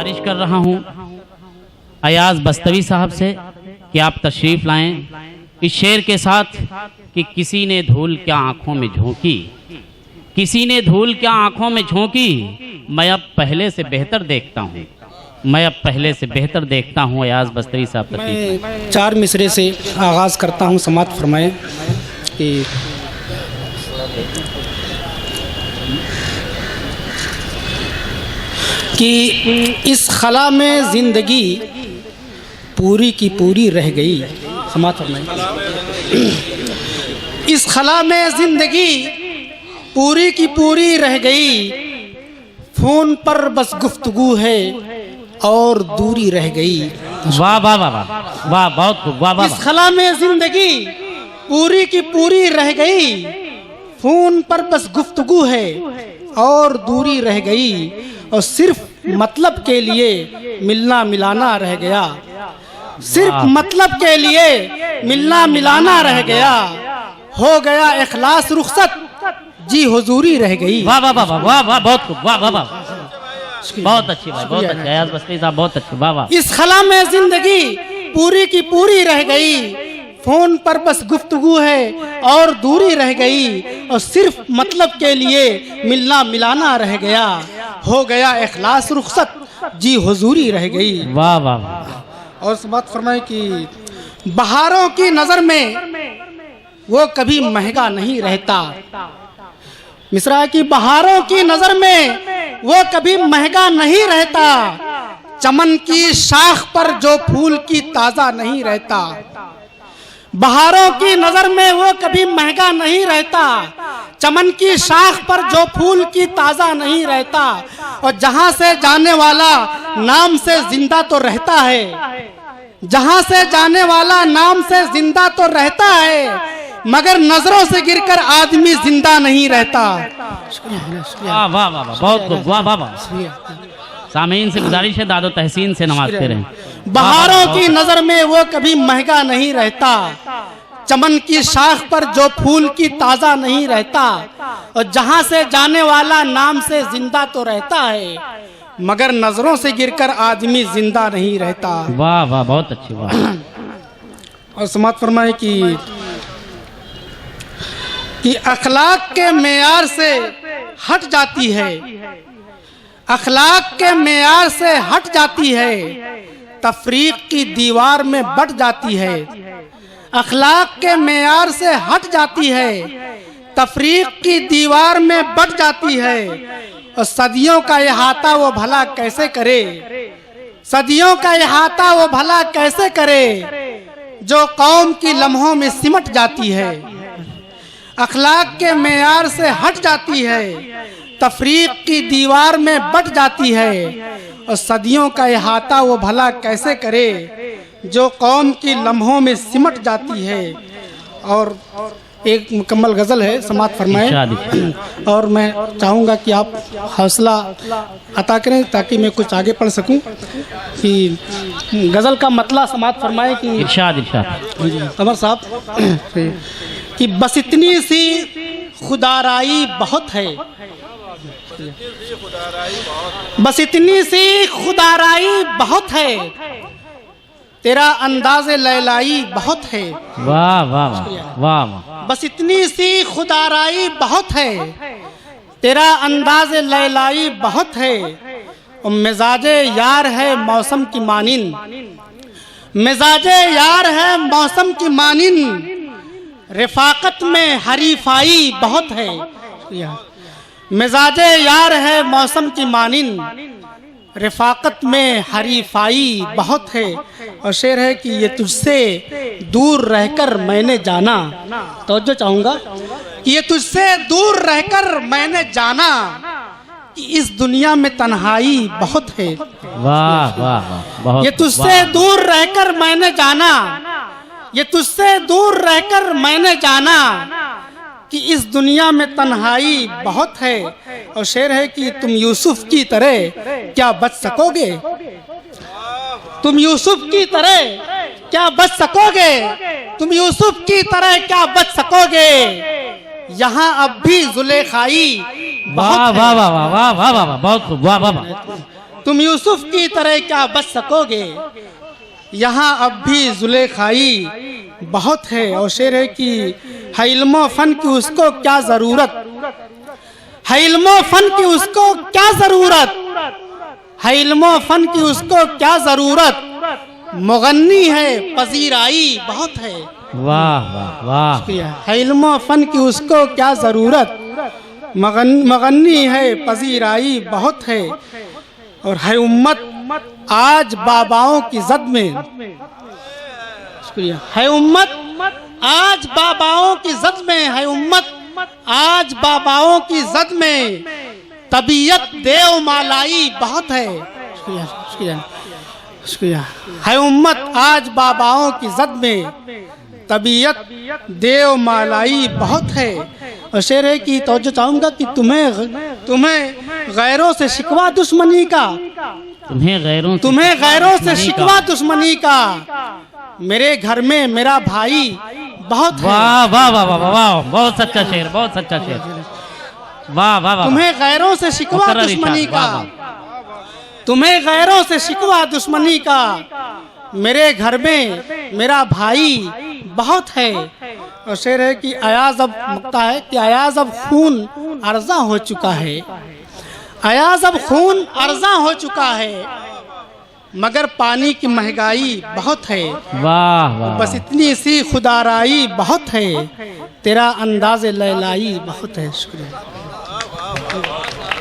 गुजारिश कर रहा हूँ अयाज बस्तवी साहब से कि आप तशरीफ़ लाएं इस शेर के साथ कि किसी ने धूल क्या आँखों में झोंकी, किसी ने धूल क्या आँखों में झोंकी, मैं अब पहले से बेहतर देखता हूँ, मैं अब पहले से बेहतर देखता हूँ। अयाज बस्तवी साहब मैं 4 मिसरे से आगाज़ करता हूँ। समात फरमाएं कि इस खला में ज़िंदगी पूरी की पूरी रह गई। समात फरमाएं इस खला में ज़िंदगी पूरी की पूरी रह गई, फ़ोन पर बस गुफ्तगू है और दूरी रह गई। वाह वाह वाह वाह वाह, बहुत खूब, वाह वाह। इस खला में ज़िंदगी पूरी की पूरी रह गई, फ़ोन पर बस गुफ्तगू है और दूरी रह गई, और सिर्फ मतलब के लिए मिलना मिलाना रह गया, सिर्फ मतलब के लिए मिलना मिलाना रह गया, हो गया इखलास रुखसत जी हुजूरी रह गई। वाह वाह वाह वाह वाह, बहुत खूब, वाह वाह वाह, बहुत अच्छी बात, बहुत अच्छी। अयाज बस्तवी साहब बहुत अच्छी, वाह वाह। इस खला में ज़िंदगी पूरी की पूरी रह गई, फ़ोन पर बस गुफ्तगू है और दूरी रह गई, और सिर्फ मतलब के लिए मिलना मिलाना रह गया, हो गया इखलास रुखसत जी हुजूरी रह गई। वाह वाह वाह। और बात फरमाए कि बहारों की नज़र में वो कभी महंगा नहीं रहता, मिसरा की बहारों की नज़र में वो कभी महंगा नहीं रहता, चमन की शाख पर जो फूल की ताज़ा नहीं रहता, बहारों की नज़र में वो कभी महंगा नहीं रहता, चमन की शाख पर जो फूल की ताज़ा नहीं रहता, और जहाँ से जाने वाला नाम से जिंदा तो रहता है, जहाँ से जाने वाला नाम से जिंदा तो रहता है, मगर नजरों से गिरकर आदमी जिंदा नहीं रहता। वाह वाह वाह, बहुत खूब, वाह वाह वाह। सामीन से गुजारिश है दादो तहसीन से नवाजते रहें। बहारों की नजर में वो कभी महंगा नहीं रहता, चमन की शाख पर जो फूल की ताज़ा नहीं रहता, और जहाँ से जाने वाला नाम से जिंदा तो रहता है, मगर नजरों से गिरकर आदमी जिंदा नहीं रहता। वाह वाह, बहुत अच्छी बात। और समात फरमाए कि अखलाक के मेयार से हट जाती है, अखलाक के मेयार से हट जाती है, तफरीक की दीवार में बट जाती है, अखलाक के मेयार से हट जाती है, तफरीक की दीवार में बट जाती है, और सदियों का इहाता वो भला कैसे करे, सदियों का इहाता वो भला कैसे करे, जो कौम की लम्हों में सिमट जाती है, अखलाक के मेयार से हट जाती है, तफरीक की दीवार में बट जाती है, और सदियों का इहाता वो भला कैसे करे, जो कौम की लम्हों में सिमट जाती है। और एक मुकम्मल गज़ल है, समात फरमाएं, और मैं चाहूँगा कि आप हौसला अता करें ताकि मैं कुछ आगे पढ़ सकूं। कि गज़ल का मतलब समात फरमाएं कि इरशाद इरशाद कमर साहब कि बस इतनी सी खुदाराई बहुत है, बस इतनी सी खुदाराई बहुत है, तेरा अंदाज़े लैलाई बहुत है। वाह वाह वाह वाह। बस इतनी सी खुदाराई बहुत है, तेरा अंदाज़े लैलाई बहुत है, और मिजाजे यार है मौसम की मानिन, मिजाजे यार है मौसम की मानिन, रिफाकत में हरीफाई बहुत है, मिजाजे यार है मौसम की मानिन, रिफाकत में हरीफाई बहुत है। और शेर है कि ये तुझसे दूर रहकर मैंने जाना, तो जो चाहूँगा कि ये तुझसे दूर रहकर मैंने जाना, कि इस दुनिया में तन्हाई बहुत है। वाह वाह वाह, ये तुझसे दूर रहकर मैंने जाना, ये तुझसे दूर रहकर मैंने जाना, कि इस दुनिया में तन्हाई बहुत है। और शेर है कि तुम यूसुफ की तरह क्या बच सकोगे, तुम यूसुफ की तरह क्या बच सकोगे, तुम यूसुफ की तरह क्या बच सकोगे, यहाँ अब भी जुलेखाई। वाह वाह वाह वाह वाह वाह वाह, बहुत खूब, वाह वाह वाह। तुम यूसुफ की तरह क्या बच सकोगे, यहाँ अब भी जुलेखाई बहुत है। और शेर है कि है इल्मो फन की उसको क्या जरूरत, है इल्मो फन की उसको क्या जरूरत, है इल्मो फन की उसको क्या जरूरत, मुगन्नी है पजीराई बहुत है। वाह वाह वाह। है इल्मो फन की उसको क्या जरूरत, मगन्नी है पजीराई बहुत है। और है उम्मत आज बाबाओं की जद में, शुक्रिया, है उम्मत आज बाबाओं की जद में, है उम्मत आज बाबाओं की जद में, तबीयत देव मालाई बहुत है। शुक्रिया शुक्रिया शुक्रिया। है उम्मत आज बाबाओं की जद में, तबीयत देव मालाई बहुत है। और शेर है कि तवज्जो चाहूंगा कि तुम्हें गैरों से शिकवा दुश्मनी का, तुम्हें गैरों से शिकवा दुश्मनी का, मेरे घर में मेरा भाई बहुत है। वाह वाह वाह वाह वाह, बहुत सच्चा शेर, बहुत सच्चा शेर। वाह वाह वाह। तुम्हें गैरों से शिकवा दुश्मनी का, तुम्हें गैरों से शिकवा दुश्मनी का, मेरे घर में मेरा भाई बहुत है। और शेर है कि अयाज अब मुक्ता है कि अयाज अब खून अर्जा हो चुका है, अयाज अब खून अर्जा हो चुका है, मगर पानी की महंगाई बहुत है। वाह वाह। बस इतनी सी खुदाराई बहुत है, तेरा अंदाज़े लैलाई बहुत है। शुक्रिया।